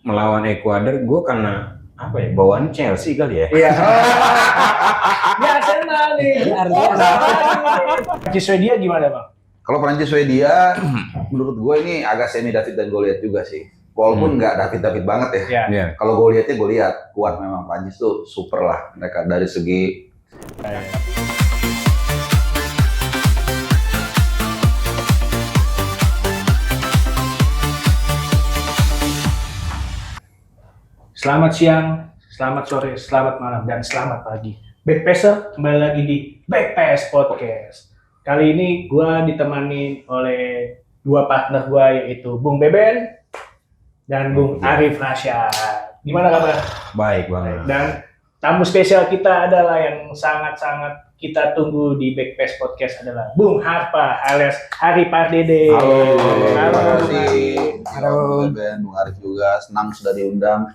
melawan Ekuador, gue karena apa ya, bawaan Chelsea kali ya. Iya. Ya Arsenal nih. Prancis Swedia gimana bang? Kalau Prancis Swedia, menurut gue ini agak semi David dan Goliat juga sih. Walaupun nggak David banget ya. Iya. Iya. Kalau Goliatnya gue lihat kuat memang Prancis tuh super lah mereka dari segi. Selamat siang, selamat sore, selamat malam, dan selamat pagi. Backpacer kembali lagi di Backpass Podcast. Kali ini gue ditemani oleh dua partner gue, yaitu Bung Beben dan Bung Arif Rasyad. Gimana kabar? Baik banget. Dan tamu spesial kita adalah yang sangat-sangat kita tunggu di Backpass Podcast adalah Bung Harpa alias Hari Pardede. Halo, Halo, terima Bung kasih. Arif. Halo, Bung Arif juga senang sudah diundang.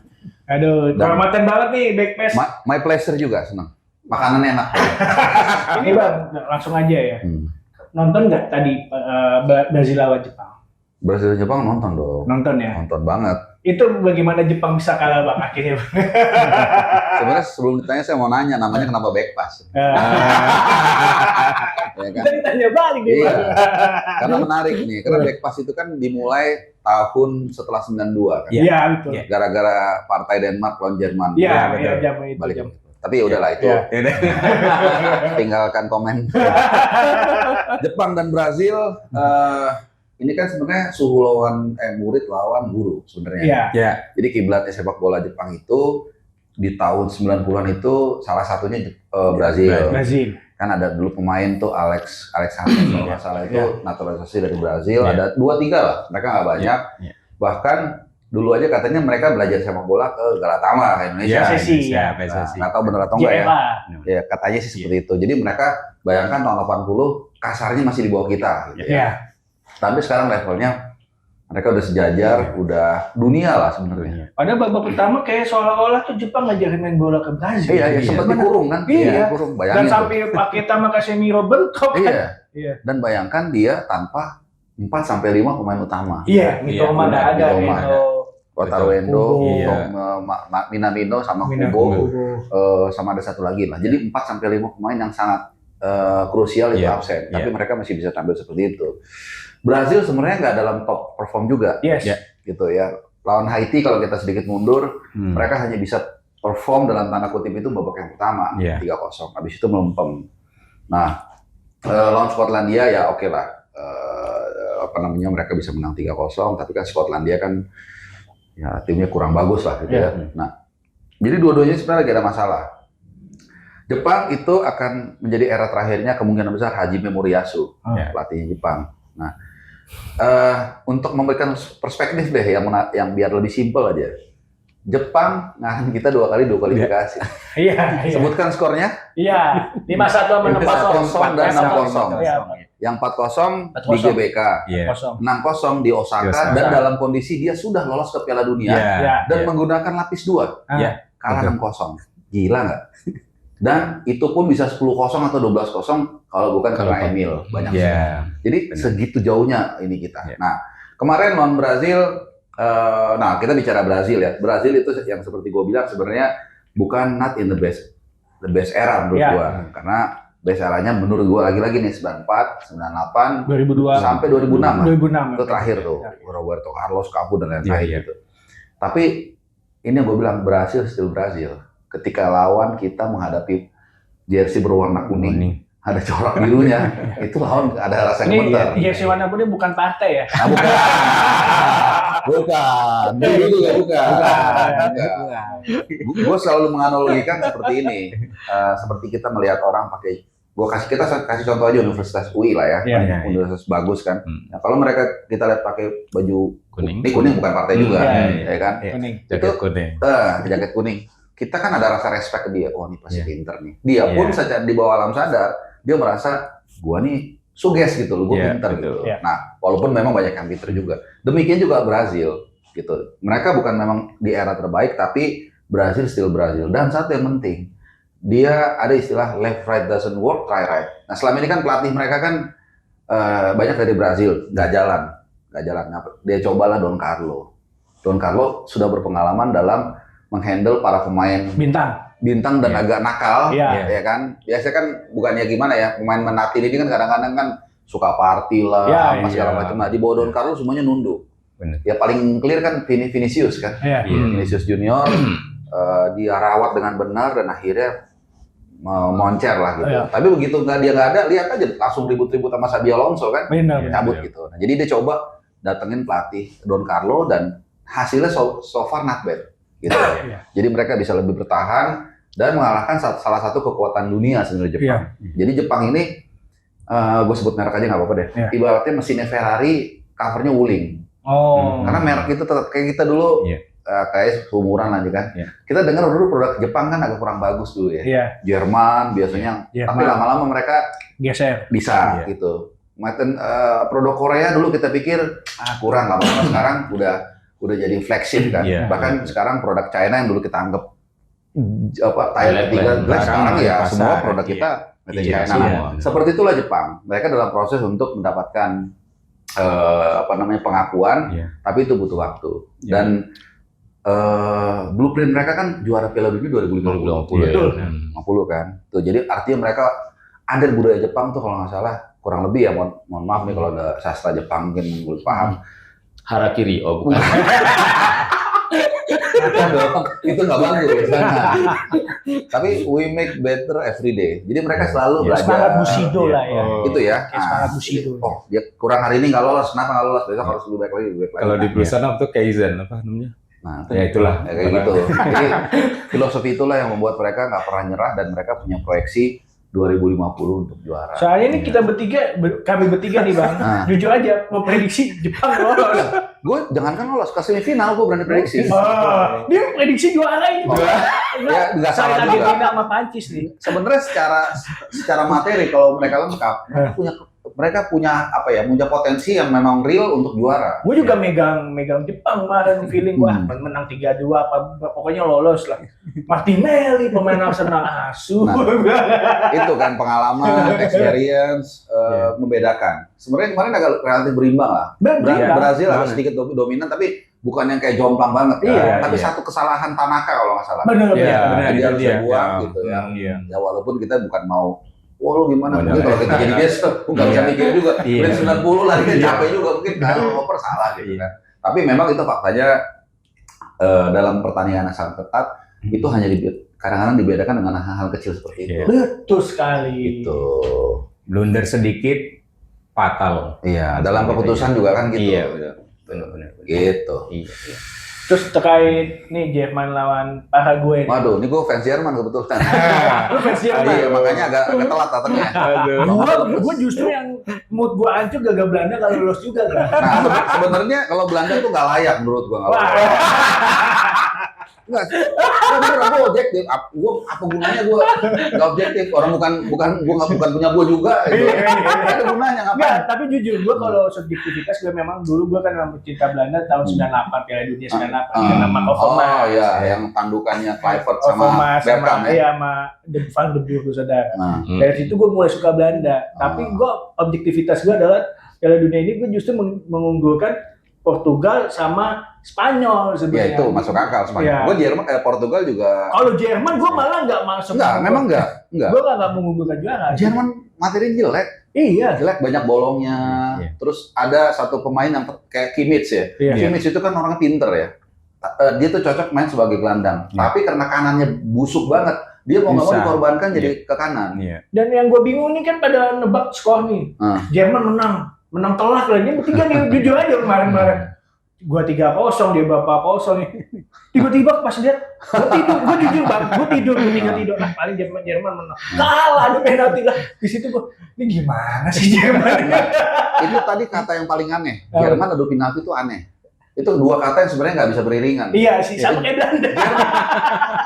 Aduh, kehormatan banget nih Backpass. My pleasure juga senang. Makanannya enak. Ini bang, langsung aja ya. Nonton nggak tadi Brazil lawan Jepang? Brazil Jepang nonton dong. Nonton ya. Nonton banget. Itu bagaimana Jepang bisa kalah bang akhirnya? Bang? Sebenarnya sebelum ditanya saya mau nanya namanya kenapa backpass? Ya kan? Kita ditanya balik nih Iya. bang. Karena menarik nih, karena backpass itu kan dimulai tahun setelah 92 kan. Iya betul. Iya. Gara-gara partai Denmark lawan Jerman. Iya, betul. iya jam itu Balik. jam. Tapi udahlah itu Iya. tinggalkan komen. Jepang dan Brazil ini kan sebenarnya suhu lawan murid lawan guru sebenarnya. Iya. Ya. Jadi kiblatnya sepak bola Jepang itu di tahun 90-an itu salah satunya Brazil. Brazil. Kan ada dulu pemain tuh Alexander kalau nggak salah itu Iya. naturalisasi dari Brazil. Iya. Ada 2-3 lah, mereka nggak banyak. Iya. Bahkan dulu aja katanya mereka belajar sepak bola ke Galatama ke Indonesia. PSSI, ya. PSSI. Nggak tahu bener atau enggak ya. JFA. Ya katanya sih seperti itu. Jadi mereka bayangkan tahun 80 kasarnya masih di bawah kita. Gitu ya. Iya. Tapi sekarang levelnya mereka udah sejajar, udah dunia lah sebenarnya. Padahal babak pertama kayak seolah-olah tuh Jepang ngajarin main bola ke Brazil. Iya, sempat dikurung kan? Iya. Dikurung, Dan bayangin. tuh. sampai Paqueta sama Casemiro bentrok kan. Iya. Iya. Dan bayangkan dia tanpa 4-5 pemain utama. Iya, Mitoma nggak ada. Mitoma Endo. Wataruendo, Kubo. Minamino sama Minakubo. Kubo, sama ada satu lagi lah. Jadi 4-5 pemain yang sangat krusial itu Iya. absen. Iya. Tapi mereka masih bisa tampil seperti itu. Brazil sebenarnya nggak dalam top perform juga, Yes. Iya. gitu ya. Lawan Haiti kalau kita sedikit mundur, mereka hanya bisa perform dalam tanda kutip itu babak yang pertama, Iya. 3-0. Habis itu melempem. Nah, lawan Skotlandia ya oke lah. Mereka bisa menang 3-0, tapi kan Skotlandia kan ya timnya kurang bagus lah gitu ya. Nah, jadi dua-duanya sebenarnya lagi ada masalah. Jepang itu akan menjadi era terakhirnya kemungkinan besar Hajime Moriyasu, pelatih Jepang. Nah, untuk memberikan perspektif deh yang biar lebih simpel aja. Jepang ngahan kita 2 kali 2 kualifikasi. Iya. Sebutkan skornya. Iya. 5-1 sama 5-1 dan 6-0. Iya. Yang 4-0 di 4-0. GBK, Iya. 6-0 di Osaka, Di Osaka. dan dalam kondisi dia sudah lolos ke Piala Dunia Iya. dan menggunakan lapis 2. Iya. Kalah Betul. 6-0. Gila nggak? Dan itu pun bisa 10-0 atau 12-0 kalau bukan Kalau karena Emil. Banyak Iya. Jadi Benar. segitu jauhnya ini kita. Iya. Nah, kemarin lawan Brazil, nah kita bicara Brazil ya. Brazil itu yang seperti gue bilang sebenarnya bukan not in the best era menurut Iya. gue. Karena best eranya menurut gue lagi-lagi nih 94, 98, 2002 sampai 2006 lah. 2006. Itu terakhir tuh. Roberto Carlos, Cafu dan lain-lain Iya. gitu. Tapi ini yang gue bilang Brazil still Brazil. Ketika lawan kita menghadapi jersey berwarna kuning. Ada corak birunya, itu lawan ada rasa Ini gemetar. jersey warna kuning bukan partai ya? Nah, bukan. Dulu juga bukan. Gue selalu menganalogikan seperti ini, seperti kita melihat orang pakai. Kita kasih contoh aja Universitas UI lah ya, Iya. universitas bagus kan. Nah, kalau mereka kita lihat pakai baju Kuning. ini kuning bukan partai juga, Iya. ya kan? Kuning. Jaket kuning. Jaket kuning. Kita kan ada rasa respect ke dia. Oh, ini pasti Iya. pinter nih. Dia pun secara di bawah alam sadar, dia merasa gua nih suges gitu loh, gua Iya, pinter betul. gitu. Iya. Nah, walaupun memang banyak yang pinter juga. Demikian juga Brazil gitu. Mereka bukan memang di era terbaik, tapi Brazil still Brazil. Dan satu yang penting, dia ada istilah left right doesn't work, try right. Nah, selama ini kan pelatih mereka kan banyak dari Brazil, nggak jalan. Dia cobalah Don Carlo. Don Carlo sudah berpengalaman dalam menghandle para pemain bintang dan agak nakal, ya kan. Biasanya kan bukannya gimana ya, pemain menatil ini kan kadang-kadang kan suka party lah, segala macam. Nah, di bawah Don Carlo semuanya nunduk. Bener. Ya paling clear kan Vinicius kan. Vinicius Junior dia rawat dengan benar dan akhirnya moncer lah gitu. Tapi begitu dia nggak ada, lihat aja langsung ribut-ribut sama Xabi Alonso kan, cabut gitu. Nah, jadi dia coba datengin pelatih Don Carlo dan hasilnya so far not bad. Gitu. Jadi mereka bisa lebih bertahan dan mengalahkan salah satu kekuatan dunia sebenarnya Jepang. Jadi Jepang ini, gue sebut merek aja nggak apa-apa deh. Ibaratnya mesinnya Ferrari, covernya Wuling. Karena merek itu tetap kayak kita dulu, kayak seumuran aja kan. Kita dengar dulu produk Jepang kan agak kurang bagus dulu ya. Jerman biasanya, tapi lama-lama mereka geser. Bisa gitu. Produk Korea dulu kita pikir kurang, lama-lama sekarang udah jadi flagship kan. Bahkan sekarang produk China yang dulu kita anggap Thailand 13 sekarang ya semua produk kita China. Seperti itulah Jepang. Mereka dalam proses untuk mendapatkan pengakuan, tapi itu butuh waktu. Dan blueprint mereka kan juara Piala Dunia 2050. Betul. 50 kan. Tuh, jadi artinya mereka ada budaya Jepang tuh kalau nggak salah kurang lebih ya, mohon maaf nih kalau ada sastra Jepang mungkin belum paham. Harakiri, bukan. Bukan dong, itu nggak bagus. Tapi we make better every day. Jadi mereka selalu belajar. Semangat Bushido lah ya. Itu ya. Semangat Bushido. Dia kurang hari ini nggak lolos, kenapa nggak lolos? Besok harus lebih baik lagi, Kalau di perusahaan apa tuh Kaizen apa namanya? Nah, ya itulah. Kayak gitu. Jadi filosofi itulah yang membuat mereka nggak pernah nyerah dan mereka punya proyeksi 2050 untuk juara. Soalnya ini kita kami bertiga nih Bang, jujur aja mau prediksi Jepang lolos. Gue jangankan lolos ke semifinal, gue berani prediksi. Dia prediksi juara ini. Ya nggak salah juga. Argentina sama Prancis nih. Sebenarnya secara materi kalau mereka lengkap, mereka punya punya potensi yang memang real untuk juara. Gue juga megang Jepang kemarin, feeling gue menang 3-2 pokoknya lolos lah. Martinelli pemain Arsenal asu. Nah, itu kan pengalaman, experience membedakan. Sebenarnya kemarin agak relatif berimbang lah. Brazil agak sedikit dominan tapi bukan yang kayak jomplang banget kan. Tapi satu kesalahan Tanaka kalau nggak salah. Benar. Dia harus buang gitu ya. Ya walaupun kita bukan mau lu gimana? Mungkin kalau kita jadi guest nggak bisa mikir juga. Udah 90 lah, kita capek juga mungkin kalau ngoper salah gitu kan. Tapi memang itu faktanya dalam pertandingan yang sangat ketat itu hanya kadang-kadang dibedakan dengan hal-hal kecil seperti itu. Betul sekali. Itu blunder sedikit fatal. Iya, dalam keputusan juga kan gitu. Iya, benar. Gitu. Iya. Terus terkait nih Jerman lawan Paraguay. Waduh, ini gue fans Jerman kebetulan. Lu fans Jerman? Iya, makanya agak telat datangnya. Gue justru yang mood gue hancur gagal Belanda kalau lolos juga kan. Nah, sebenarnya kalau Belanda tuh nggak layak menurut gue. Enggak, gue objektif. Gue apa gunanya gue nggak objektif? Orang bukan punya gue juga. Gitu. Ada gunanya ngapain? Enggak, tapi jujur gue kalau subjektivitas gue memang dulu gue kan memang pecinta Belanda tahun 98 Piala Dunia 98 nama Overmars. Oh iya, yang tandukannya Kluivert sama Bergkamp ya. Iya, sama Van de Boer saudara. Dari situ gue mulai suka Belanda. Tapi gue objektivitas gue adalah Piala Dunia ini gue justru mengunggulkan Portugal sama Spanyol sebenarnya. Ya itu masuk akal Spanyol. Ya. Gue Portugal juga. Kalau Jerman gue malah nggak masuk. Memang enggak. Gue nggak mengunggulkan juara. Jerman materi jelek. Iya. Jelek, banyak bolongnya. Terus ada satu pemain yang kayak Kimmich ya. Kimmich itu kan orangnya pinter ya. Dia tuh cocok main sebagai gelandang. Tapi karena kanannya busuk banget, dia mau nggak mau dikorbankan jadi ke kanan. Dan yang gue bingung nih kan pada nebak skor nih. Jerman menang telak lah. Ini bertiga nih jujur aja kemarin. Gua 3-0, dia berapa 0 nih. Tiba-tiba pas lihat, gua jujur bang, gua tidur. Nah, paling Jerman menang. Kalah ada penalti lah. Di situ gua, ini gimana sih Jerman? Itu tadi kata yang paling aneh. Jerman adu penalti itu aneh. Itu dua kata yang sebenarnya nggak bisa beriringan. Iya sih, sama kayak Belanda.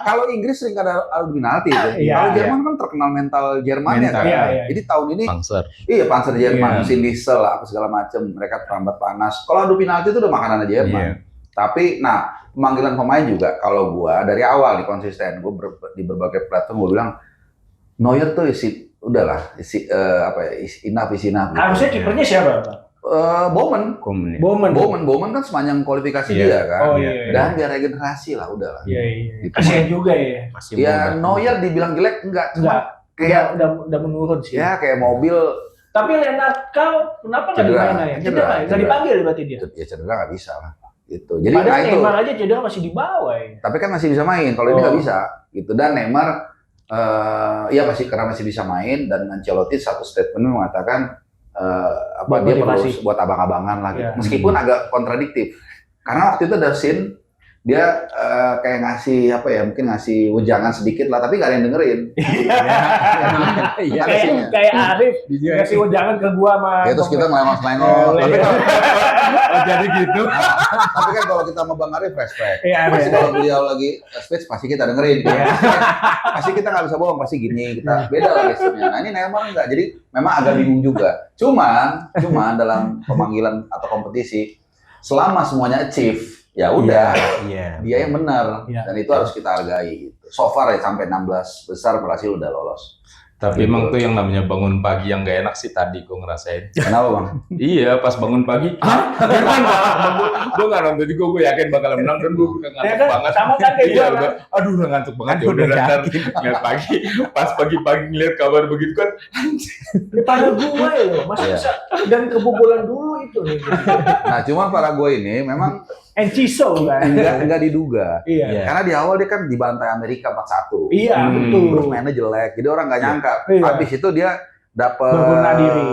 Kalau Inggris sering ada adu penalti itu. Kalau Jerman kan terkenal mental Jermannya kan. Jadi tahun ini Panzer Jerman, mesin diesel apa segala macam, mereka terlambat panas. Kalau adu penalti itu udah makanan Jerman. Tapi pemanggilan pemain juga kalau gua dari awal konsisten, gua di berbagai platform gua bilang Neuer tuh enough. Harusnya kipernya siapa, Pak? Bowman. Komen. Bowman kan sepanjang kualifikasi Iya. dia kan. Oh iya. Dan biar regenerasi lah udahlah. Iya. Gitu. Kasihan juga ya. Masih Ya muda. Neuer dibilang jelek enggak, cuma Enggak. kayak Udah menurun sih. ya kayak mobil Tapi Lennart Kau kenapa nggak Cedera. dimainin ya? Cedera. Nggak dipanggil berarti dia. ya cedera nggak bisa lah. Gitu. Jadi Padahal nah itu. Neymar aja cedera masih di bawah ya. Tapi kan masih bisa main. Kalau ini nggak bisa. Gitu. Dan Neymar ya karena masih bisa main dan Ancelotti satu statement mengatakan Buat dia perlu motivasi. buat abang-abangan lah gitu. Iya. Meskipun agak kontradiktif. Karena waktu itu ada scene dia kayak ngasih mungkin ngasih ujangan sedikit lah, tapi nggak ada yang dengerin. Iya. Ada scene-nya. Kayak Arif kasih jangan ke gua sama. Ya terus kita ngelengos-ngelengos. Tapi Iya. Jadi gitu. Tapi kan kalau kita sama Bang Arif respect. Iya, Pasti iya. kalau beliau lagi speech pasti kita dengerin. Pasti kita nggak bisa bohong, pasti gini kita beda lah gesturnya. Nah ini Neymar enggak, jadi memang agak bingung juga. Cuman dalam pemanggilan atau kompetisi selama semuanya achieve, ya udah Iya. dia yang benar Iya. dan itu harus kita hargai. Gitu. So far ya sampai 16 besar berhasil udah lolos. Tapi Gitu. emang tuh yang namanya bangun pagi yang gak enak sih tadi gue ngerasain. Kenapa Bang? Iya, pas bangun pagi. Gue gak nonton juga, gue yakin bakal menang dan gue udah Ya ngantuk kan, banget. sama kan kayak Iya, gua. udah, aduh udah ngantuk banget. Ya Udah udah ntar yakin. ngeliat pagi, pas pagi-pagi ngeliat kabar begitu kan. Pada gue loh, masih Iya. bisa dan kebobolan dulu itu nih. Nah cuman para gue ini memang Enciso kan. enggak diduga. Iya. Iya. Karena di awal dia kan dibantai Amerika 4-1. Iya, betul. Terus mainnya jelek, jadi orang nggak nyangka. Iya. Habis itu dia dapat Berbenah diri.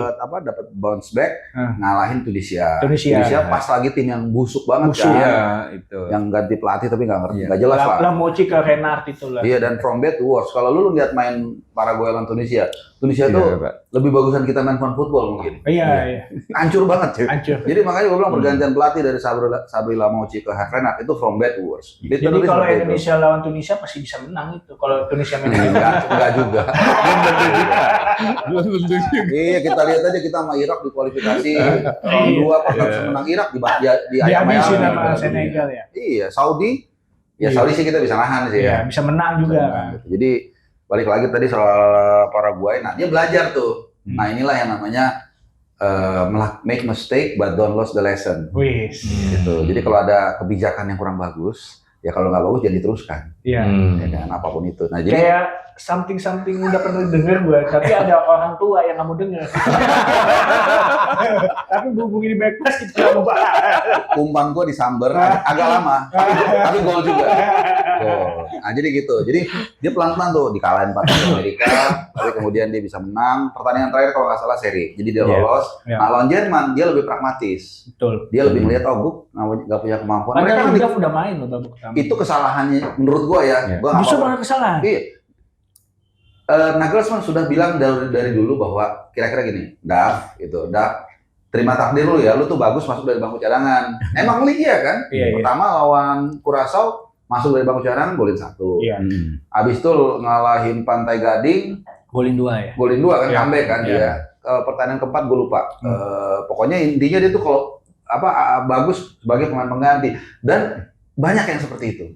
dapat bounce back, Hmm. ngalahin Tunisia. Tunisia. pas lagi tim yang busuk banget Busuk, kan. Iya, itu. Yang ganti pelatih tapi nggak ngerti, Iya. nggak jelas lah. Lah Mochi ke Renard itu lah. Iya, dan from bad to worse. Kalau lu lihat main Paraguay lawan Tunisia Iya, tuh Pak. lebih bagusan kita main fun football mungkin. Iya. Hancur banget cuy. Hancur. Jadi makanya gue bilang pergantian pelatih dari Sabri Lamouchi ke Renard itu from bad to worse. Jadi Literally kalau seperti itu. Indonesia lawan Tunisia pasti bisa menang itu. Kalau Tunisia menang. Enggak juga. Belum tentu juga. Iya, kita lihat aja kita sama Irak di kualifikasi round 2 pas bisa menang Irak di Dihabisin ayam-ayam. sama Senegal ya. Iya, Saudi. Ya Iya. Saudi sih kita bisa nahan sih Iya, ya. bisa menang juga. Bisa menang gitu. Jadi balik lagi tadi soal Paraguay. Nah, dia belajar tuh. Nah, inilah yang namanya make mistake but don't lose the lesson. Wis. Gitu. Jadi kalau ada kebijakan yang kurang bagus, ya kalau nggak bagus jangan diteruskan. Iya. Ya kan, apapun itu. Nah, jadi Kayak something udah pernah denger gue, tapi ada orang tua yang nggak mau denger. Tapi berhubungi di backpass kita nggak mau bahas. umpan gua disamber agak lama, tapi gol juga. Gol. Nah, jadi gitu. Jadi dia pelan-pelan tuh dikalahin 4 Amerika, tapi kemudian dia bisa menang. Pertandingan terakhir kalau nggak salah seri. Jadi dia Iya. lolos. Iya. Nah, lawan Jerman dia lebih pragmatis. Betul. Dia lebih melihat gue nggak punya kemampuan. Mereka Padahal kan Udaf udah main loh babak pertama. itu kesalahannya menurut gua ya. Iya. Gua nggak Justru apa-apa. malah kesalahan. Iya. Nagelsmann sudah bilang dari dulu bahwa kira-kira gini, Dav, terima takdir lu ya, lu tuh bagus masuk dari bangku cadangan. Emang iya kan? Iya, iya. Pertama lawan Curaçao masuk dari bangku cadangan golin 1. Iya. Abis itu ngalahin Pantai Gading Golin 2 ya. golin 2 kan, Iya. comeback kan Iya. dia. Pertandingan keempat gue lupa. Pokoknya intinya dia tuh kalau bagus sebagai pemain pengganti dan banyak yang seperti itu.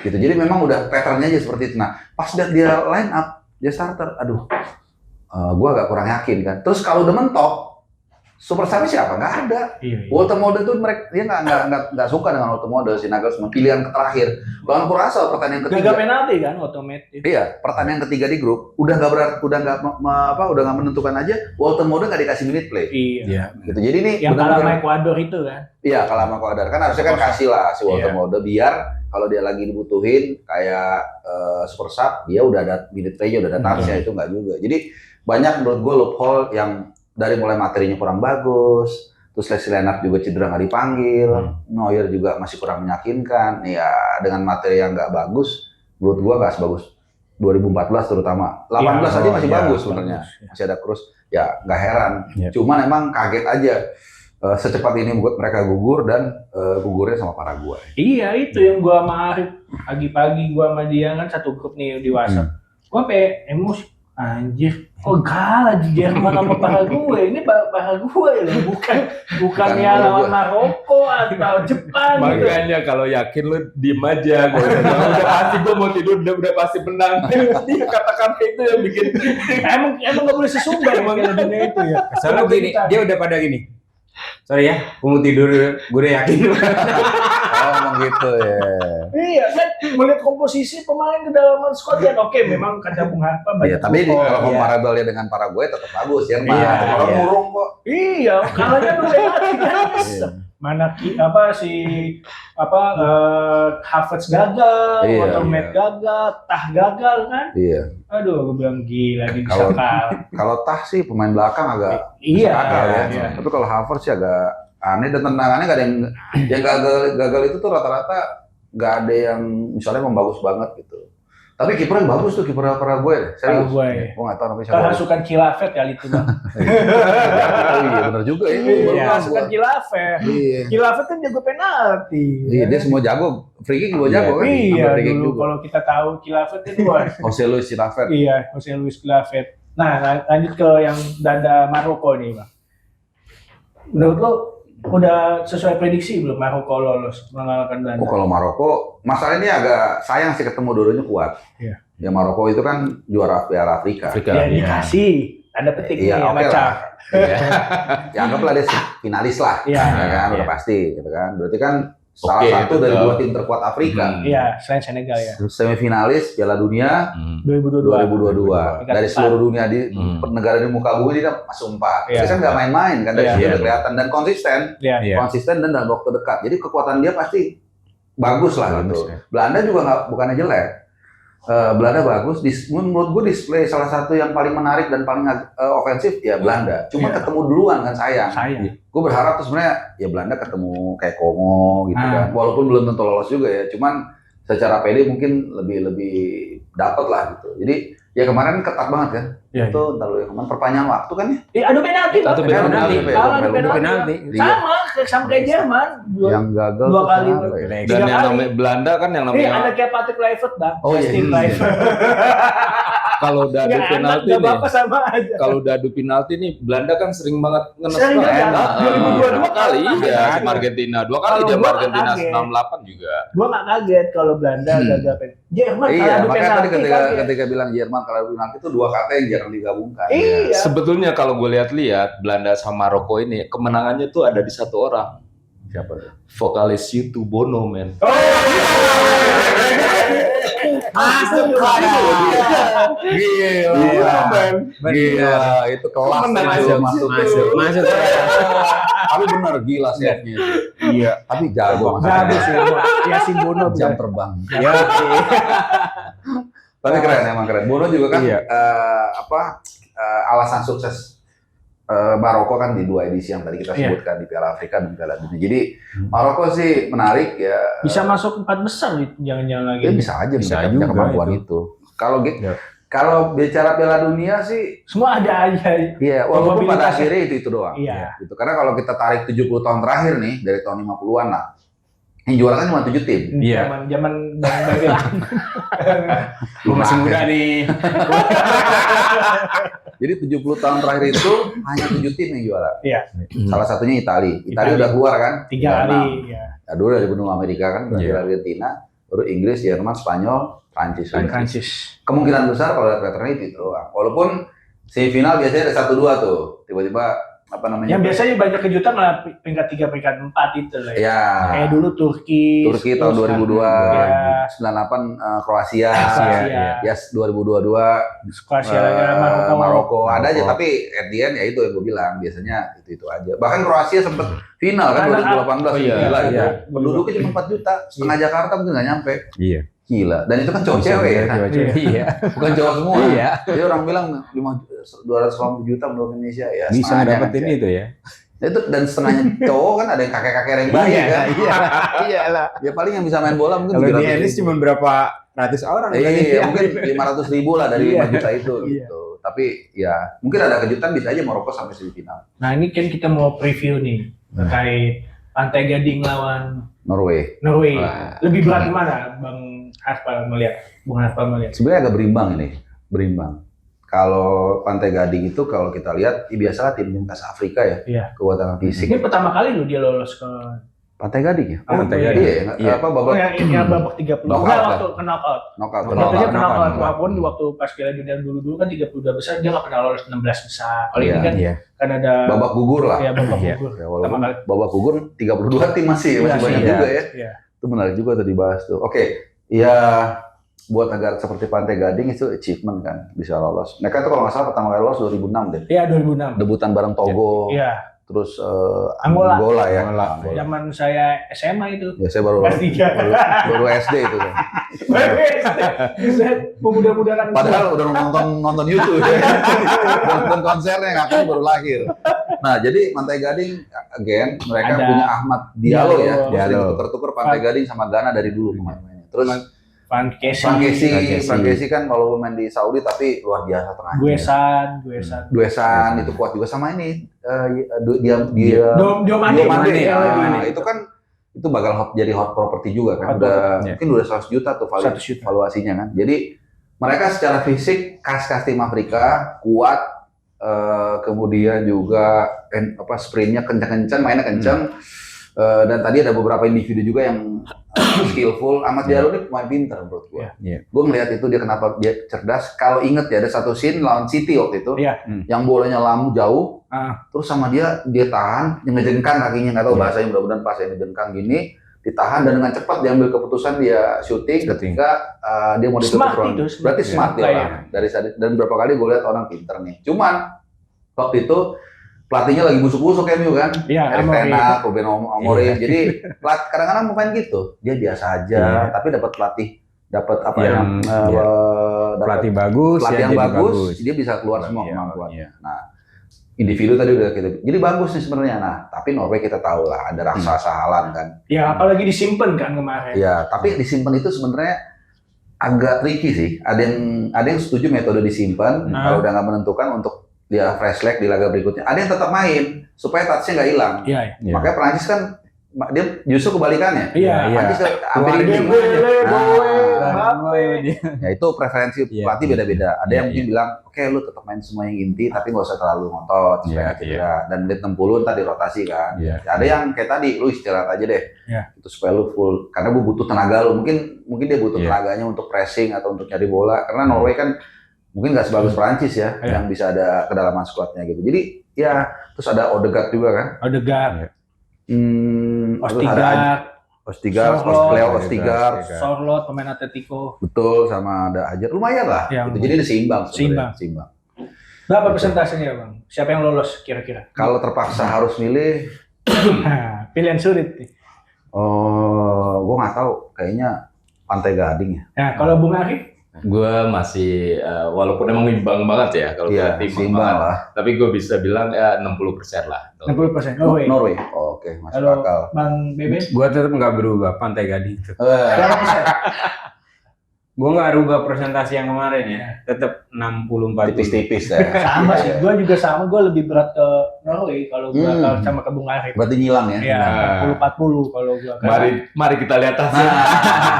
Gitu. Jadi memang udah patternnya aja seperti itu. Nah, pas lihat dia line up, dia starter, aduh, gue agak kurang yakin kan. Terus kalau udah mentok, super sub siapa? Nggak ada. Iya. Walter Model tuh dia nggak suka dengan Walter Model si Nagelsmann. Pilihan terakhir lawan Curaçao pertandingan ketiga. Gagal penalti kan otomatis. Iya, pertandingan ketiga di grup udah nggak menentukan aja. Walter Model nggak dikasih minute play. Iya. Gitu. Jadi ini Yang kalah sama benar-benar Ekuador itu kan. iya kalah sama Ecuador kan harusnya kan kasih lah si Walter Iya. Model biar kalau dia lagi dibutuhin kayak super sub dia udah ada minute play-nya udah ada touch-nya itu nggak juga. Jadi banyak menurut gue loophole yang dari mulai materinya kurang bagus, terus Leslie Leonard juga cedera nggak dipanggil, Neuer juga masih kurang meyakinkan. Ya dengan materi yang nggak bagus, menurut gua nggak sebagus 2014 terutama. 18 aja masih bagus sebenarnya, masih ada Cruz. Ya nggak heran. Iya. Cuman emang kaget aja secepat ini buat mereka gugur dan gugurnya sama Paraguay. Iya itu yang gua sama Arif pagi-pagi gua sama dia kan satu grup nih di WhatsApp. Gua sampai emosi. Anjir, kok kalah di Jerman sama Paraguay? Ini Paraguay loh, bukannya Uruguay. lawan Maroko atau Jepang gitu. Makanya kalau yakin lu diem aja. Kalau udah pasti gue mau tidur, udah pasti menang. Dia kata-kata itu yang bikin. Emang nggak boleh sesumbar emang dunia itu ya. Soalnya gini, dia udah pada gini. Sorry ya, aku mau tidur. Gue udah yakin. Oh, emang gitu ya. Iya kan, melihat komposisi pemain kedalaman Scotland, oke memang kata Bung Harpa Iya, banyak tapi pokok. kalau comparable ya dengan Paraguay tetap bagus ya. Iya, Orang iya. murung kok. Iya, kalahnya tuh penalti guys. Iya. Mana Havertz gagal, Iya, Watermaid gagal, Tah gagal kan? Iya. Aduh, gue bilang gila nih bisa Kalau- kalah. Kalau Tah sih pemain belakang agak Iya, gagal ya. iya. Tapi kalau Havertz sih agak aneh dan tendangannya nggak ada yang gagal itu tuh rata-rata nggak ada yang misalnya memang bagus banget gitu. Tapi kiper yang bagus tuh kiper Paraguay. Serius. Paraguay. Gua nggak tahu namanya siapa. Kerasukan Khilafat kali itu bang. Oh iya benar juga ya. Baru tahu Kerasukan gua. Khilafat. Iya. Khilafat kan jago penalti. Iya, dia semua jago. Free kick juga jago kan? Iya, Sampai free kick dulu juga. kalau kita tahu Khilafat itu wah. Jose Luis Silafet. Iya, Jose Luis Khilafat. Nah, lanjut ke yang dada Maroko nih bang. Menurut lo udah sesuai prediksi belum Maroko lolos mengalahkan Belanda? Oh, kalau Maroko, masalah ini agak sayang sih ketemu dua-duanya kuat. Iya. Ya Maroko itu kan juara Piala Afrika. Ya dikasih, tanda petik Iya, nih ya oke baca. lah. Ya anggaplah dia finalis lah. Iya, Ya kan, udah iya. pasti gitu kan. Berarti kan salah Oke, satu dari betul. dua tim terkuat Afrika. Iya, selain Senegal ya. Semifinalis Piala Dunia 2022. 2022. Dari seluruh dunia di Hmm. negara di muka bumi dia masuk 4. Iya. Jadi kan nggak main-main kan dari Iya. situ Iya. udah kelihatan dan konsisten. Iya. Iya. Konsisten dan dalam waktu dekat. Jadi kekuatan dia pasti bagus lah Bagus, gitu. ya. Belanda juga bukannya jelek. Belanda bagus. Menurut gue display salah satu yang paling menarik dan paling ofensif ya Belanda. Cuma Iya. ketemu duluan kan sayang. Saya. Gue berharap tuh sebenarnya ya Belanda ketemu kayak Kongo gitu Ah. kan. Walaupun belum tentu lolos juga ya. Cuman secara PD mungkin lebih dapat lah gitu. Jadi ya kemarin ketat banget kan. Iya. Itu ntar lu ya kemarin perpanjangan waktu kan ya. Adu penalti bang. Adu penalti. Kalah adu Adu penalti. penalti. Sama kayak Jerman. Yang gagal dua tuh kali. kenapa ya? Relax. Dan Tiga yang kali. namanya Belanda kan yang Ada namanya kayak Patrick Kluivert bang. Oh, iya. Justin Iya. Kluivert. kalau udah adu Nggak anak, penalti nggak nih. bapak sama aja. Kalau udah adu penalti nih Belanda kan sering banget ngenes Sering banget. gagal. Ah, 2022 dua kali kalah. ya sama Argentina. Dua kali Kalau dia sama gua Argentina kaget. 98 juga. Gua nggak kaget kalau Belanda gagal penalti. Jerman Iya, kalah adu makanya penalti. tadi ketika kaget. ketika bilang Jerman kalau penalti itu dua kata yang jarang digabungkan. Iya. Sebetulnya kalau gue lihat-lihat Belanda sama Maroko ini kemenangannya tuh ada di satu orang. Siapa tuh? Vokalis YouTube Bono men. Oh, Masuk Gila. Gila, itu kelas Menang itu aja. masuk. Tapi benar gila save-nya. Iya. Tapi jago Jago masuknya. sih. Yasin Bono Jam bener. terbang. Ya. Tapi keren emang keren. Bono juga kan Iya. alasan sukses Maroko kan di dua edisi yang tadi kita Iya. sebutkan di Piala Afrika dan Piala Dunia. Jadi Maroko sih menarik ya. Bisa masuk 4 besar nih, jangan-jangan lagi. Ya bisa aja Bisa mereka punya juga kemampuan itu. itu. Kalau Ya. kalau bicara Piala Dunia sih Semua ada aja. iya, walaupun pada Probabilitasnya. akhirnya itu doang. Iya. Gitu. Karena kalau kita tarik 70 tahun terakhir nih dari tahun 50-an lah. Yang juara kan cuma 7 tim. Iya. Zaman Bang Bilang. Gue masih muda nih. Jadi 70 tahun terakhir itu hanya 7 tim yang juara. Iya. Salah satunya Italia. Italia Italia. udah keluar kan? 3 Juara kali. enam. Ya. Ya, dulu dari benua Amerika kan, Brazil, Iya. Argentina, baru Inggris, Jerman, Spanyol, Prancis. Prancis. Kemungkinan besar kalau lihat patternnya itu doang. Walaupun semifinal biasanya ada 1-2 tuh. Tiba-tiba apa namanya? Yang biasanya banyak kejutan malah peringkat 3, peringkat 4 itu lah ya. Ya. Kayak dulu Turki Tahun 2002, Ya. 98 Kroasia, Kroasia. ya 2022 Kroasia Maroko. Maroko ada aja, Maroko. tapi at the end ya itu yang gue bilang biasanya itu aja. Bahkan Kroasia sempat final kan Runner up. 2018 Oh iya, gila itu. iya. Penduduknya cuma 4 juta, setengah Jakarta mungkin nggak nyampe. Iya. Gila. Dan itu kan cowok cewek ya, Iya. bukan cowok semua. Iya. Jadi orang bilang 250 juta penduduk Indonesia ya. Bisa setengahnya dapetin kan, itu ya. Itu dan setengahnya cowok kan ada yang kakek-kakek yang bayi kan. Iya. Iyalah. Ya paling yang bisa main bola mungkin Kalau di 700 Enis ribu. cuma berapa ratus orang. Iya, mungkin 500 ribu lah dari Iya. 5 juta itu Iya. gitu. Tapi ya mungkin ada kejutan bisa aja Maroko sampai semifinal. Nah ini kan kita mau preview nih terkait Pantai Gading lawan Norway. Norway. Wah. Lebih berat mana Bang Aspal melihat? Bung Aspal melihat. Sebenarnya agak berimbang ini, berimbang. Kalau Pantai Gading itu kalau kita lihat biasalah tim lintas Afrika ya, Iya. kekuatan fisik. Ini pertama kali loh dia lolos ke Pantai Gading ya? Pantai Gading. Iya, apa Oh, babak yang babak 30. Knockout Enggak, lah. waktu knockout. knockout. Knockout. Waktu dia knockout. knockout. Walaupun waktu pas Piala Dunia dulu kan 32 besar dia nggak pernah lolos 16 besar. Kalau ini Iya, kan Iya. kan ada Babak gugur lah. ya babak Iya. gugur. Ya, walaupun Pertama kali. babak gugur 32 tim masih Iya, banyak iya. juga ya. Iya. Itu menarik juga tuh dibahas tuh. Oke, ya buat negara seperti Pantai Gading itu achievement kan bisa lolos. Mereka tuh kalau nggak salah pertama kali lolos 2006 deh. Iya 2006. Debutan bareng Togo, Iya. terus Angola. ya. Angola. Zaman saya SMA itu. Ya saya baru Kelas 3. baru SD itu kan. Pemuda-pemuda kan. Padahal udah nonton YouTube ya. Nonton konsernya ngapain baru lahir. Nah, jadi Pantai Gading again mereka Ada. punya Ahmad Diallo ya. Diallo. Sering tuker-tuker Pantai Gading sama Ghana dari dulu pemain-pemainnya. Terus Van Casey, Frank Casey kan walaupun main di Saudi tapi luar biasa tengahnya. Guesan. Duesan itu kuat juga sama ini dia Diomande. Diomande. Diomande. Nah, itu kan itu bakal jadi hot property juga kan. Hot Udah property. mungkin udah 100 juta tuh 100 juta. valuasinya kan. Jadi mereka secara fisik khas tim Afrika kuat, kemudian juga sprintnya kencang-kencang, mainnya kencang. Dan tadi ada beberapa individu juga yang skillful. Ahmad Diallo ini pemain pintar menurut gue. Iya. Gue ngelihat itu dia kenapa dia cerdas. Kalau inget ya ada satu scene lawan City waktu itu, Iya. yang bolanya lamu jauh, terus sama dia tahan, yang ngejengkang kakinya nggak tahu Iya. bahasanya mudah-mudahan pas yang ngejengkang gini, ditahan dan dengan cepat diambil keputusan dia shooting ketika dia mau ditutup Smart ruang. itu, Berarti smart. smart dia Player. orang. Dari dan berapa kali gue lihat orang pinter nih. Cuman waktu itu pelatihnya lagi busuk-busuk MU kan. Iya, Erik Amorim. Ten Hag, Ruben Amorim. Jadi kadang-kadang pemain gitu, dia biasa aja, Iya. tapi dapat pelatih, dapat apa Yang- ya? iya. Dapat Pelatih bagus, pelatih ya yang jadi bagus, dia bisa keluar semua Iya, kemampuannya. iya. Nah, individu tadi udah kita, jadi bagus nih sebenarnya. Nah, tapi Norway kita tahu lah, ada raksasa Haaland kan. Ya apalagi disimpan kan kemarin. Iya, tapi disimpan itu sebenarnya agak tricky sih. Ada yang setuju metode disimpan kalau udah nggak menentukan untuk dia fresh leg di laga berikutnya. Ada yang tetap main supaya touch-nya nggak hilang. Iya. Iya. Makanya Prancis kan dia justru kebalikannya. Iya. Prancis hampir Keluarin ini. gimana? Ya itu preferensi Iya. pelatih beda-beda. Ada yang Iya, mungkin bilang, oke lu tetap main semua yang inti, tapi nggak usah terlalu ngotot supaya Iya, nggak cedera. Dan menit 60 tadi rotasi kan. Iya. Ada yang kayak tadi, lu istirahat aja deh. Iya. Itu supaya lu full. Karena gue butuh tenaga lu. Mungkin dia butuh Iya. tenaganya untuk pressing atau untuk nyari bola. Karena Norway kan mungkin nggak sebagus Prancis ya, Iya. yang bisa ada kedalaman squadnya gitu. Jadi ya, terus ada Odegaard juga kan. Odegaard, Terus ada Ostigard, Ostigard, Sorlot, pemain Atletico. betul, sama ada Ajar. Lumayan lah. Yang- Gitu. Jadi ada seimbang. sebenarnya. Seimbang. Berapa persentasenya bang? Siapa yang lolos kira-kira? Kalau terpaksa harus milih, Nah, pilihan sulit nih. gue nggak tahu. Kayaknya Pantai Gading ya. Nah, kalau Bung Arif? Gue masih walaupun emang imbang banget ya kalau Iya, berarti imbang seimbang banget. lah. Tapi gue bisa bilang ya 60% lah. 60%. Norway. Norway. Oh, oke, masuk Kalau akal. Bang Bebe? Gua tetap nggak berubah Pantai Gading. Berapa persen? Gua nggak rubah persentase yang kemarin ya. Tetap 64. Tipis-tipis ya. Sama Iya, sih. iya. Gue juga sama. Gue lebih berat ke Norway kalau gue kalau sama ke Bung Arif. Berarti nyilang ya. Iya, 40 kalau gue. Mari kita lihat hasil.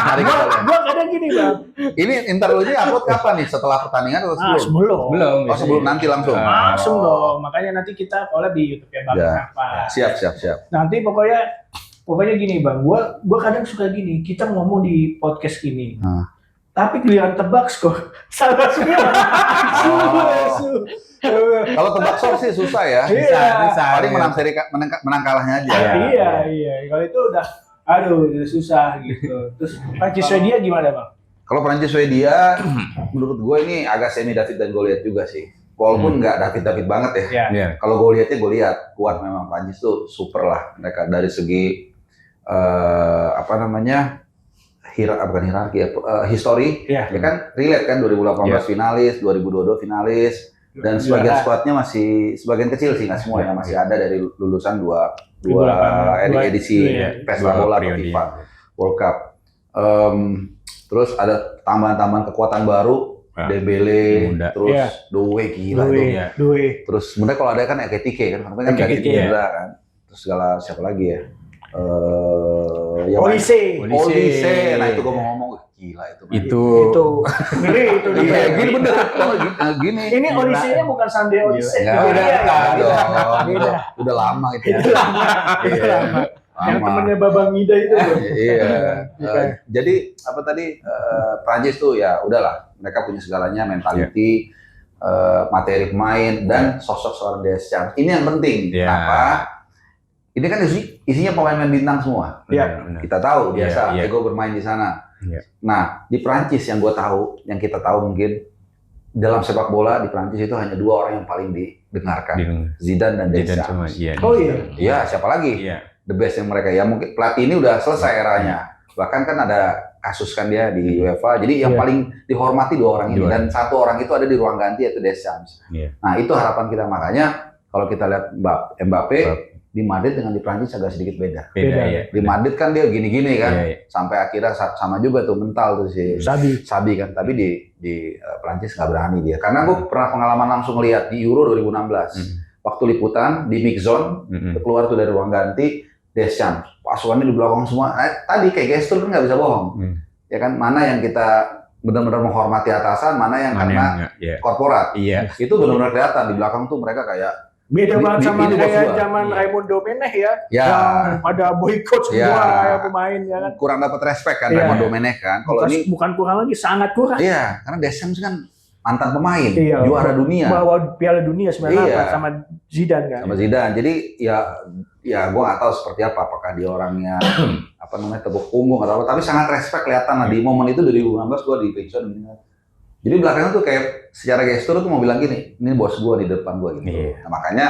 Mari kita lihat. Gue kadang gini bang. Ini interlude-nya upload kapan nih? Setelah pertandingan atau sebelum? Sebelum. Belum. Oh, sebelum nanti langsung. Langsung dong. Makanya nanti kita collab di YouTube ya bang. Ya. Apa? Siap. Nanti pokoknya gini bang. Gue kadang suka gini. Kita ngomong di podcast ini. Tapi giliran tebak skor salah semua. Kalau tebak skor sih susah ya. Iya. Paling menang kalahnya aja. Iya. Kalau itu udah, udah susah gitu. Terus Prancis Swedia gimana bang? Kalau Prancis Swedia, menurut gue ini agak semi David dan Goliat juga sih. Walaupun nggak David banget ya. Ya. Iya. Kalau Goliatnya Goliat, kuat memang. Prancis tuh super lah. Mereka dari segi bukan hierarki ya, history. Iya. Ya kan relate kan 2018 Iya. finalis, 2022 finalis. Dan sebagian squadnya masih sebagian kecil sih, nggak semua ya, masih ada dari lulusan dua edisi pesta bola atau FIFA World Cup. Terus ada tambahan-tambahan kekuatan baru, Dembele, Muda. terus Iya. Doué gila tuh. Due. Terus sebenarnya kalau ada kan Ekitike kan, karena kan Ekitike, ganti cedera kan. Terus segala siapa lagi ya? Olise. Olise. Nah itu gue mau ngomong gila itu. Itu Ngeri itu dia. Iya, gini bener. Gini. Ini Olise-nya bukan Sunday Olise. Enggak, Beda. udah lama itu. Itu lama. Yang temennya Babang Mida itu. Bang. Iya. Bukan. Jadi apa tadi Prancis tuh ya udahlah, mereka punya segalanya, mentality, materi pemain dan sosok seorang Deschamps. Ini yang penting. Iya. Kenapa? Ini kan isinya pemain-pemain bintang semua. Benar. Kita tahu biasa Iya. Ego bermain di sana. Iya. Nah, di Prancis yang gue tahu, yang kita tahu mungkin dalam sepak bola di Prancis itu hanya 2 orang yang paling didengarkan, Zidane dan Zidane Deschamps. cuma, iya. Oh iya. Iya, siapa lagi? Iya. The best yang mereka ya mungkin pelatih ini udah selesai eranya. Bahkan kan ada kasus kan dia di UEFA. Jadi yang Iya. paling dihormati 2 orang ini 2. dan 1 orang itu ada di ruang ganti yaitu Deschamps. Iya. Nah, itu harapan kita, makanya kalau kita lihat Mbappe di Madrid dengan di Prancis agak sedikit beda. Beda. Iya. Di Madrid kan dia gini-gini kan. Iya. Sampai akhirnya sama juga tuh mental tuh si Sabi. kan, tapi di Prancis nggak berani dia. Karena gue pernah pengalaman langsung lihat di Euro 2016. Waktu liputan di mix zone, keluar tuh dari ruang ganti, Deschamps, pasukannya di belakang semua. Nah, tadi kayak gestur kan nggak bisa bohong. Ya kan, mana yang kita benar-benar menghormati atasan, mana yang karena korporat. Iya. Itu benar-benar kelihatan di belakang tuh mereka kayak Beda banget sama ini bos kayak gua. zaman Iya. Raymond Domenech ya. Ya. Yang pada boykot semua Ya. ya pemain ya kan. kurang dapat respect kan Iya. Raymond Domenech kan. Kalau ini Bukan kurang lagi, sangat kurang. iya, karena Deschamps kan mantan pemain, Iya. juara dunia. Bawa Piala Dunia 98 Iya. sama Zidane kan. Sama Zidane. Jadi ya gue nggak tahu seperti apa, apakah dia orangnya apa namanya tepuk punggung atau apa, tapi sangat respect kelihatan lah di momen itu 2016 gue di pensiun. Jadi belakangnya tuh kayak secara gestur tuh mau bilang gini, ini bos gue di depan gue gitu. Iya. Nah, makanya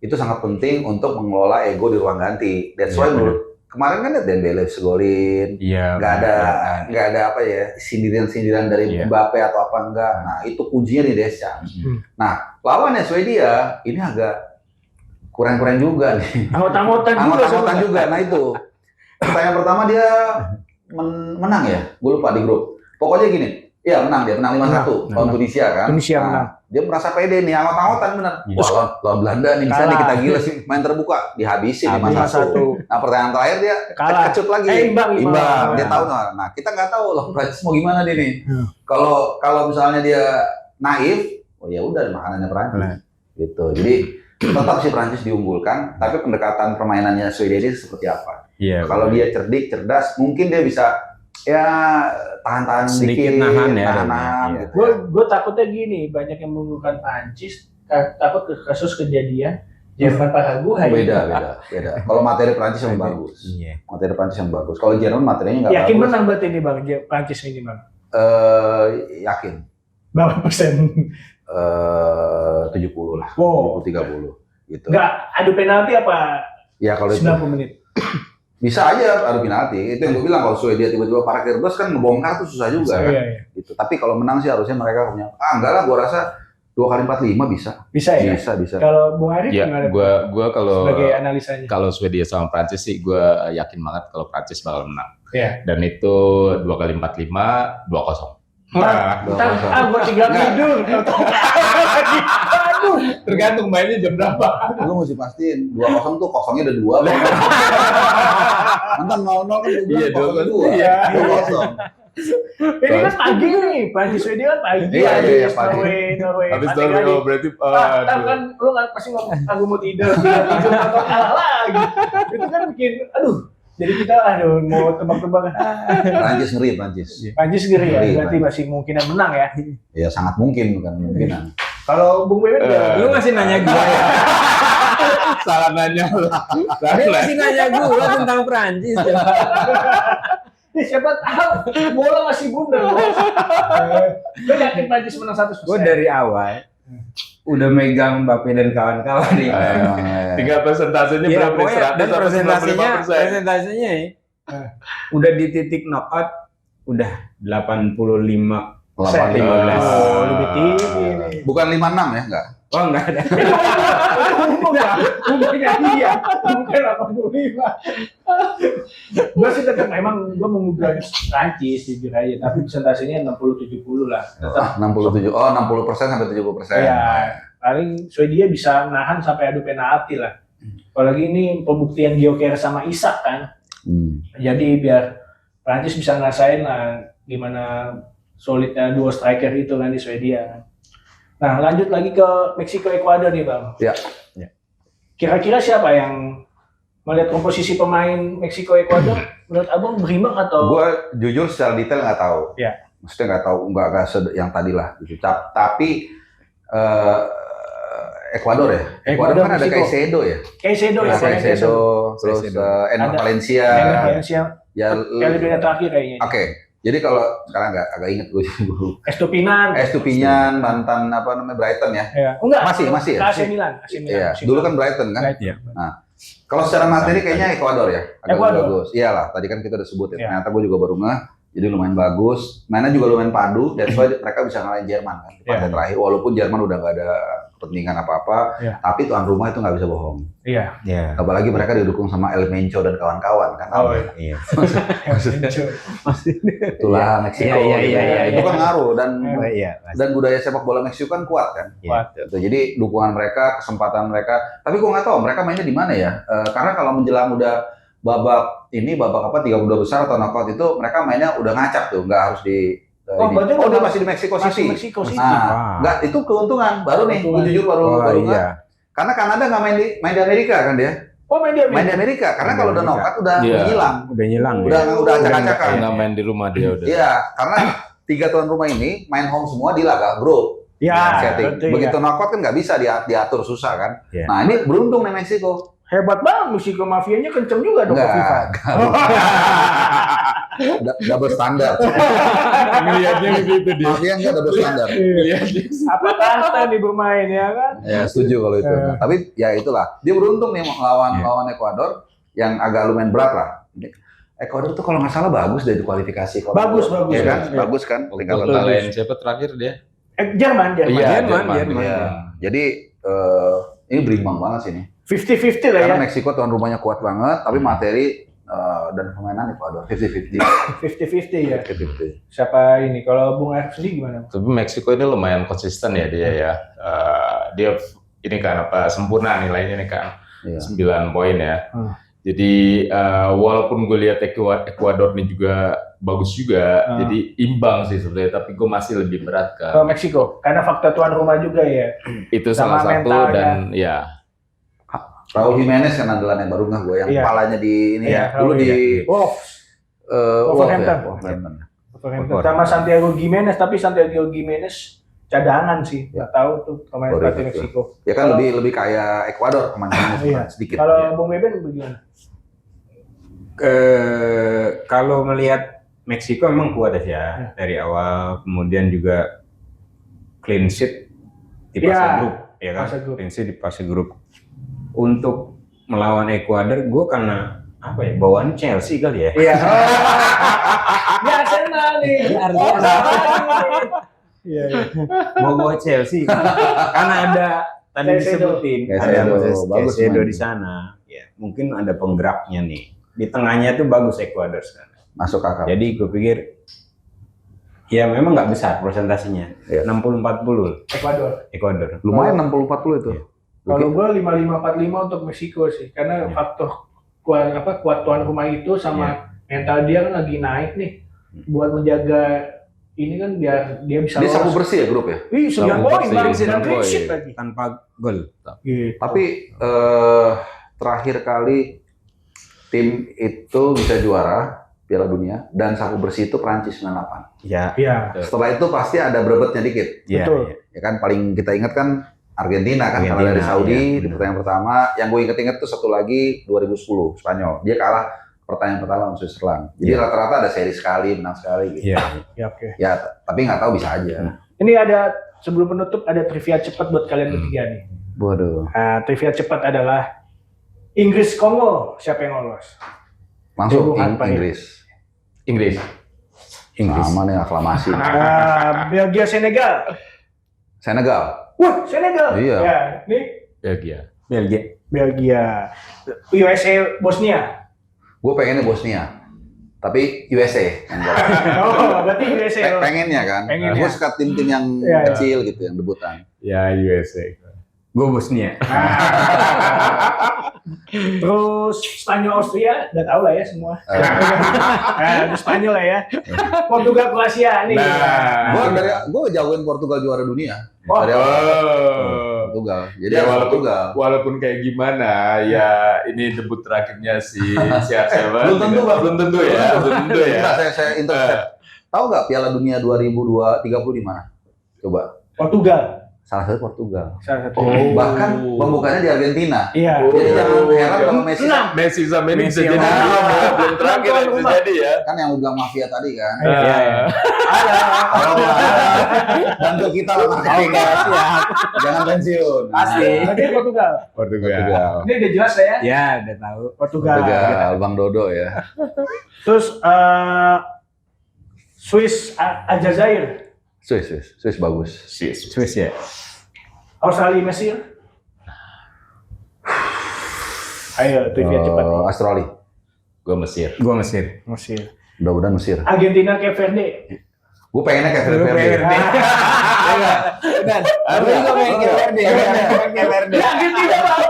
itu sangat penting untuk mengelola ego di ruang ganti. That's why menurut kemarin kan Dembele segolin, Iya. nggak ada apa ya sindiran-sindiran dari Iya. Mbappe atau apa enggak. Nah itu kuncinya di Deschamps. Nah lawannya Swedia ini agak kurang-kurang juga nih. Anggot-anggotan juga. Anggot-anggotan sebenarnya. juga. Nah itu pertanyaan pertama dia menang ya, gue lupa di grup. Pokoknya gini, iya menang 5-1 lawan Tunisia kan. Tunisia menang. Dia merasa pede nih, anggot-anggotan bener. Iya. Wah lawan Belanda nih bisa Kalah. nih kita gila sih main terbuka, dihabisin 5-1. 5-1. Nah pertanyaan terakhir dia Kalah. kecut lagi. Imbang. Dia tahu nggak? Nah kita nggak tahu loh Prancis mau gimana dia nih. Hmm. Kalau misalnya dia naif, oh ya udah makanannya Prancis. Gitu. Jadi tetap si Prancis diunggulkan, tapi pendekatan permainannya Swedia ini seperti apa? Iya. Kalau dia cerdik, cerdas, mungkin dia bisa ya tahan-tahan Sedikit dikit, nahan ya, tahan iya. gitu. Gue takutnya gini, banyak yang mengunggulkan Prancis, takut ke kasus kejadian Jerman Paraguay. Beda. Kalau materi Prancis yang bagus, Iya. materi Prancis yang bagus. Kalau Jerman materinya nggak Yakin bagus. menang berarti ini bang, Prancis ini bang. Yakin. Berapa persen? 70 lah. Wow. 30 gitu. Nggak adu penalti apa? Ya kalau itu 90 menit. bisa aja adu penalti. Itu yang gue bilang, kalau Swedia tiba-tiba parkir bus kan ngebongkar tuh susah juga kan. Iya. Gitu. Tapi kalau menang sih harusnya mereka punya enggak lah, gua rasa 2 kali 45 bisa. Bisa ya. Bisa. Kalau Bung Arif Ya, gimana? gua kalau Sebagai analisanya. kalau Swedia sama Prancis sih gua yakin banget kalau Prancis bakal menang. Iya. Dan itu 2 kali 45 2-0. Ntar, gua tinggal tidur. Aduh. Tergantung mainnya jam berapa. Lu mesti pastiin 2-0 tuh kosongnya ada 2. Mantan 0-0 kan gua Iya, bilang kosongnya 2. Iya. 2-0. Ini kan pagi nih, Prancis Swedia kan pagi. Iya, pagi. Norway. Habis Pagi itu lagi. berarti Ntar kan lu nggak pasti ngomong aku mau tidur atau kalah lagi. Itu kan bikin aduh. Jadi kita mau tebak-tebakan. Prancis ngeri, Prancis. Prancis ngeri ya, Ngeri, berarti masih kemungkinan menang ya. Ya sangat mungkin, bukan kemungkinan. Kalau Bung Beben Lu masih nanya gua ya? salah nanya lah. Dia masih nanya gua tentang Prancis. siapa tahu bola masih bundar. Lu yakin Prancis menang 100%? Gua dari awal udah megang Mbappe dan kawan-kawan nih. Tinggal persentasenya Iya, berapa? pokoknya 100 dan atau presentasenya ya, udah di titik knockout udah 85. 85. Oh, lebih tinggi nih. Bukan 56 ya, enggak? Oh enggak ada. Umumnya dia, bukan 85. Gue sih tetap memang gue mengunggulkan Prancis jujur aja, tapi persentasenya 60-70 lah. Tetap 67. Oh, 60% sampai 70%. ya paling Swedia bisa nahan sampai adu penalti lah. Apalagi ini pembuktian Gyökeres sama Isak kan. Jadi biar Prancis bisa ngerasain lah gimana solidnya dua striker itu kan di Swedia. Nah lanjut lagi ke Meksiko Ekuador nih bang. Ya. Kira-kira siapa yang melihat komposisi pemain Meksiko Ekuador, menurut abang berimbang atau? Gue jujur secara detail nggak tahu. Ya. Maksudnya nggak tahu, nggak yang tadi lah. Gitu. Tapi Ekuador ya. Ekuador kan ada Meksiko. Caicedo ya. Caicedo ya. Caicedo, terus Enner Ada Valencia. Enner Valencia. Ya, Piala terakhir kayaknya. Oke. Jadi kalau sekarang agak inget gue. Estupinan, mantan Brighton ya. Ya. Oh, enggak. Masih ya? AC Milan. Iya. Dulu kan Brighton kan. Brighton. Nah, kalau secara materi kayaknya Ekuador ya. Agak Ekuador. bagus. Iyalah, tadi kan kita udah sebut ya. Iya. Ternyata gue juga baru ngeh. Jadi lumayan bagus. Mainnya juga lumayan padu. That's why mereka bisa ngalahin Jerman kan. Di partai terakhir. Walaupun Jerman udah nggak ada kepentingan apa-apa. Iya. Tapi tuan rumah itu nggak bisa bohong. Iya. Iya. Apalagi mereka didukung sama El Mencho dan kawan-kawan kan. Oh, Iya. Itulah Meksiko. Iya. Itu kan ngaruh Iya. dan budaya sepak bola Meksiko kan kuat kan. Kuat. Gitu. Jadi dukungan mereka, kesempatan mereka. Tapi gue nggak tahu mereka mainnya di mana ya. Karena kalau menjelang udah babak 32 besar atau knockout itu mereka mainnya udah ngacak tuh, nggak harus di berarti dia masih di Mexico City. Mexico City. Nah, nggak, itu keuntungan baru nih. Gue jujur baru iya. karena Kanada nggak main di Amerika kan dia. Oh, main Main di Amerika karena kalau udah knockout udah hilang. Udah ngilang. Udah acak-acakan. Nggak main di rumah dia udah. Iya, karena 3 tuan rumah ini main home semua di laga grup. Ya, Setting. betul, Begitu ya. knockout kan nggak bisa diatur, susah kan. Iya. Nah ini beruntung nih Meksiko. Hebat banget, Meksiko mafianya kenceng juga dong ke FIFA. Double standar. Ngeliatnya begitu dia. Mafia nggak double standar. Apa kasta nih bermain ya kan? Ya setuju kalau itu. Tapi ya itulah. Dia beruntung nih lawan Ekuador yang agak lumayan berat lah. Ekuador tuh kalau nggak salah bagus dari kualifikasi. Bagus. Ya kan? Iya. Bagus kan? Tinggal Waktu lain siapa terakhir dia? Jerman. Iya, Jerman. Iya. Jadi ini berimbang banget sih ini. 50-50 lah ya. Karena Meksiko tuan rumahnya kuat banget, tapi materi dan permainan Ekuador 50-50. 50-50 ya. 50-50. Siapa ini? Kalau Bung Arif sendiri gimana? Tapi Meksiko ini lumayan konsisten ya dia ya. Dia ini kan sempurna nilainya nih kan. Iya. 9 poin ya. Jadi walaupun gue lihat Ekuador ini juga bagus juga, jadi imbang sih sebenarnya. Tapi gue masih lebih berat ke Meksiko, karena faktor tuan rumah juga ya. itu Sama salah satu mentalnya. dan ya. Raul Jimenez kan andalannya baru nggak gue yang Iya. kepalanya di ini Iya, ya. Dulu Raul, di Wolves. Wolverhampton. Wolverhampton. Sama Santiago Gimenez, tapi Santiago Gimenez cadangan sih. Nggak tahu tuh pemain Oh, pelatih iya. Meksiko. Ya kan lebih kayak Ekuador pemainnya Iya. sedikit. Kalau Bung Beben bagaimana? Kalau melihat Meksiko memang kuat ya dari awal, kemudian juga clean sheet di fase Ya, grup, ya kan? fase grup. Clean sheet di fase grup. Untuk melawan Ekuador, gue karena apa ya bawaan Chelsea kali ya. Iya. Ini Arsenal nih. Iya. Bawa Chelsea karena ada tadi Caicedo. disebutin Caicedo, ada Moses bagus Caicedo mainnya. di sana. Ya, mungkin ada penggeraknya nih. Di tengahnya tuh bagus Ekuador sekarang. Masuk akal. Jadi gue pikir ya memang nggak besar persentasenya. Iya. 60-40 Ecuador. Lumayan 60-40 itu. Kalau gue 55-45 untuk Meksiko sih, karena faktor kuat tuan rumah itu sama mental dia kan lagi naik nih, buat menjaga ini kan biar dia bisa Dia sapu lolos. bersih ya grup ya. Ih, 9 Sapu poin bersih, bang, 9 dan clean poin. sheet lagi. tanpa gol. Gitu. Tapi terakhir kali tim itu bisa juara Piala Dunia dan sapu bersih itu Prancis 98. Ya, Iya, Setelah itu pasti ada berebetnya dikit. ya, Betul. Ya kan paling kita ingat kan Argentina kan kalah dari Argentina, Saudi iya. di pertandingan pertama. Yang gue inget-inget tuh satu lagi 2010 Spanyol. Dia kalah pertandingan pertama lawan Switzerland. Jadi Iya. rata-rata ada seri sekali, menang sekali gitu. ya. ya oke. Ya, tapi nggak tahu bisa aja. Ini ada sebelum penutup ada trivia cepat buat kalian bertiga nih. Waduh. Nah, trivia cepat adalah Inggris Kongo siapa yang lolos? Langsung Hubungan apa ya? Inggris. Inggris. Sama nih aklamasi. Belgia Senegal. Senegal. Wah, Senegal. Iya. Ya, nih Belgia. Belgia. Belgia. USA Bosnia. Gue pengennya Bosnia. Tapi USA. yang gua- Oh, berarti USA. pengennya kan. Pengennya. Gue suka tim-tim yang Iya, iya. kecil gitu, yang debutan. Ya USA. Gue Bosnia. Terus Spanyol Austria, udah tahu lah ya semua. Nah, Spanyol lah ya. Portugal Kroasia nih. Nah. Gue jauhin Portugal juara dunia. Oh. Dari awal. Portugal. Jadi Ya, harus walaupun Portugal. walaupun kayak gimana ya ini debut terakhirnya si CR7. Belum tentu, Bang. Belum tentu ya. Belum tentu ya. Bentar, saya intercept. Tahu nggak Piala Dunia 2030 di mana? Coba. Portugal. Salah satu Portugal. Salah satu. Oh. Bahkan pembukanya di Argentina. Iya. Jadi jangan heran kalau Messi Messi sama ini bisa Messi jadi sama- belum ya. Belum terakhir Belum, bisa belum. jadi ya. kan yang lu bilang mafia tadi kan. Iya, iya. Bantu kita lah marketing. Siap. Jangan pensiun. Pasti. Berarti Portugal. Portugal. Ini udah jelas ya. Ya, udah tahu. Portugal. Portugal, Bang Dodo ya. Terus Swiss Aljazair. Swiss bagus. Swiss ya. Australia Mesir. Ayo, trivia cepat. Australia. Gue Mesir. Gua Mesir. Mesir. Mudah-mudahan Mesir. Argentina Cape Verde. Gue pengennya kayak Lu Valverde. Verde. Benar. Aku juga pengen ke Verde. Pengen ke Verde. Argentina, Bang.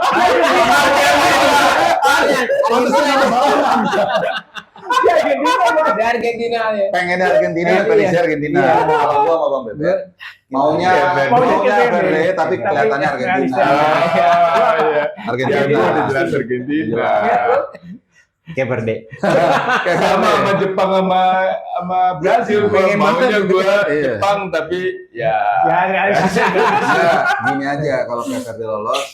Ya, Argentina, Bang. Di Argentina ya. Pengennya Argentina, Iya. prediksi Argentina. Iya. Kalau gua sama Bang Bebe, maunya Maunya Verde, Verde. tapi kelihatannya Argentina. Iya. Argentina. Ya, udah jelas Argentina. Ke Verde. Kayak Sama Jepang sama Brazil. Pengen Maunya banget gue Iya. Jepang tapi ya. Ya, realisasi. Nah, gini aja kalau kayak Verde lolos,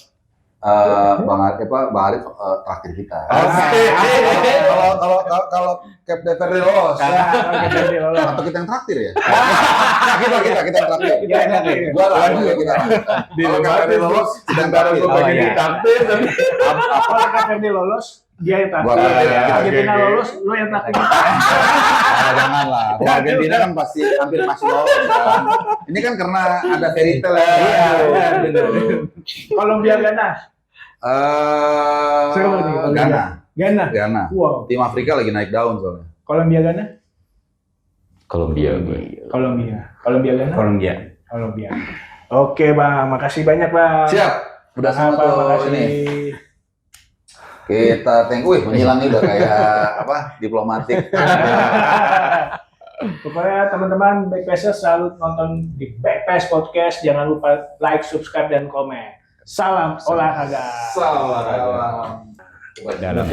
Bang Arif traktir kita. Kalau Cape de Verde lolos, Ya, Cape Verde lolos. atau kita yang traktir ya? Kita yang traktir. Kita yang traktir. Gua lah, kita. Di Kalau Cape Verde lolos, kita yang Sementara traktir. gue pengen Oh, iya. ditaktir tapi Kalau Cape Verde lolos, dia yang Gua terakhir. traktir. Argentina Oke, oke. lolos, lu yang terakhir. Jangan lah. Kalau Argentina kan pasti hampir masih lolos kan. Ini kan karena ada fairy tale ya. Iya, benar. Kolombia Ghana. Seru nih, Kolombia. Ghana. Ghana. Wow. Tim Afrika lagi naik daun soalnya. Kolombia Ghana. Kolombia gue. Kolombia Ghana. Kolombia. Kolombia. Oke, Bang. Makasih banyak, Bang. Siap. Udah semua Apa, tuh makasih. ini. Kita menghilangnya udah kayak diplomatik. Pokoknya teman-teman Backpassers selalu nonton di Backpass Podcast. Jangan lupa like, subscribe, dan komen. Salam olahraga. Salam. Dalam.